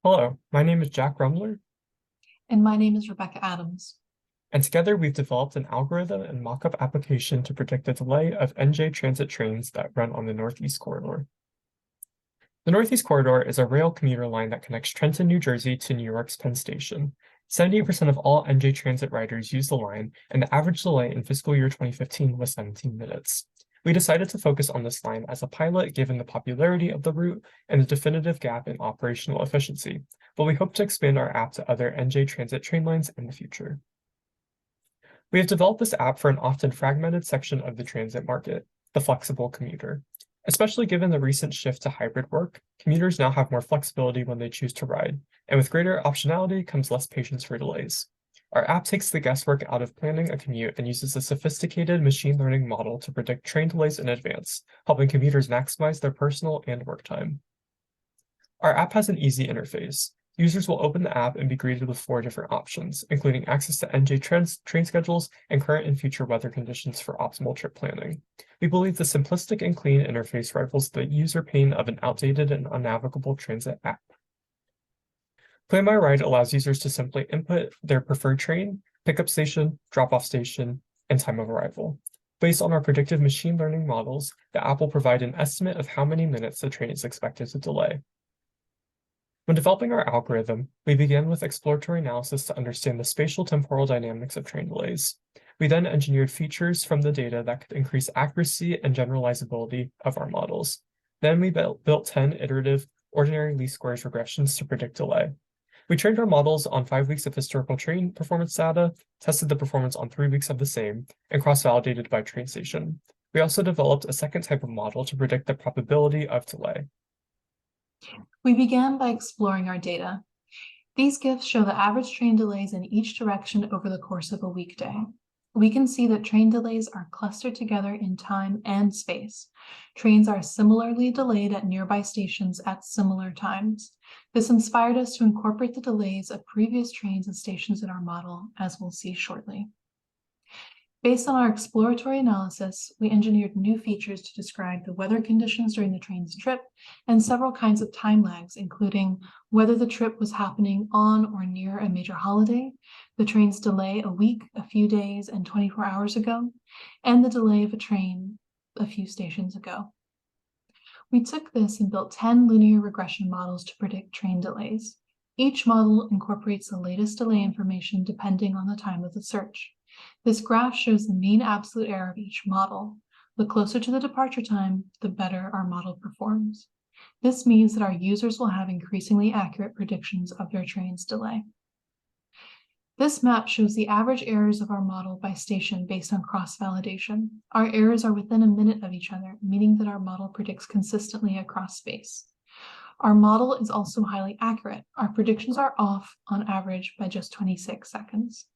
Hello, my name is Jack Rummler, And my name is Rebekah Adams. and together we've developed an algorithm and mock-up application to predict the delay of NJ transit trains that run on the Northeast Corridor. The Northeast Corridor is a rail commuter line that connects Trenton, New Jersey to New York's Penn Station. 78% of all NJ transit riders use the line, and the average delay in fiscal year 2015 was 17 minutes. We decided to focus on this line as a pilot given the popularity of the route and the definitive gap in operational efficiency, but we hope to expand our app to other NJ transit train lines in the future. We have developed this app for an often fragmented section of the transit market, the flexible commuter. Especially given the recent shift to hybrid work, commuters now have more flexibility when they choose to ride, and with greater optionality comes less patience for delays. Our app takes the guesswork out of planning a commute and uses a sophisticated machine learning model to predict train delays in advance, helping commuters maximize their personal and work time. Our app has an easy interface. Users will open the app and be greeted with 4 different options, including access to NJ train schedules and current and future weather conditions for optimal trip planning. We believe the simplistic and clean interface rivals the user pain of an outdated and unnavigable transit app. Plan My Ride allows users to simply input their preferred train, pickup station, drop-off station, and time of arrival. Based on our predictive machine learning models, the app will provide an estimate of how many minutes the train is expected to delay. When developing our algorithm, we began with exploratory analysis to understand the spatial temporal dynamics of train delays. We then engineered features from the data that could increase accuracy and generalizability of our models. Then we built 10 iterative ordinary least squares regressions to predict delay. We trained our models on 5 weeks of historical train performance data, tested the performance on 3 weeks of the same, and cross-validated by train station. We also developed a second type of model to predict the probability of delay. We began by exploring our data. These GIFs show the average train delays in each direction over the course of a weekday. We can see that train delays are clustered together in time and space. Trains are similarly delayed at nearby stations at similar times. This inspired us to incorporate the delays of previous trains and stations in our model, as we'll see shortly. Based on our exploratory analysis, we engineered new features to describe the weather conditions during the train's trip and several kinds of time lags, including whether the trip was happening on or near a major holiday, the train's delay a week, a few days, and 24 hours ago, and the delay of a train a few stations ago. We took this and built 10 linear regression models to predict train delays. Each model incorporates the latest delay information depending on the time of the search. This graph shows the mean absolute error of each model. The closer to the departure time, the better our model performs. This means that our users will have increasingly accurate predictions of their train's delay. This map shows the average errors of our model by station based on cross-validation. Our errors are within a minute of each other, meaning that our model predicts consistently across space. Our model is also highly accurate. Our predictions are off on average by just 26 seconds.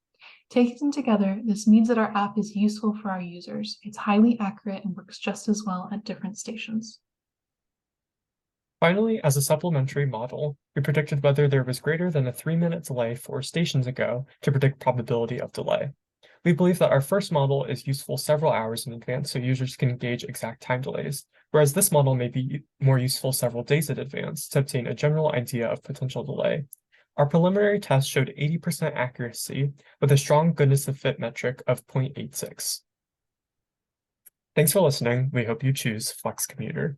Taken together, this means that our app is useful for our users. It's highly accurate and works just as well at different stations. Finally, as a supplementary model, we predicted whether there was greater than a 3-minute delay 4 stations ago to predict probability of delay. We believe that our first model is useful several hours in advance so users can gauge exact time delays, whereas this model may be more useful several days in advance to obtain a general idea of potential delay. Our preliminary test showed 80% accuracy with a strong goodness of fit metric of 0.86. Thanks for listening. We hope you choose FLEX Commuter.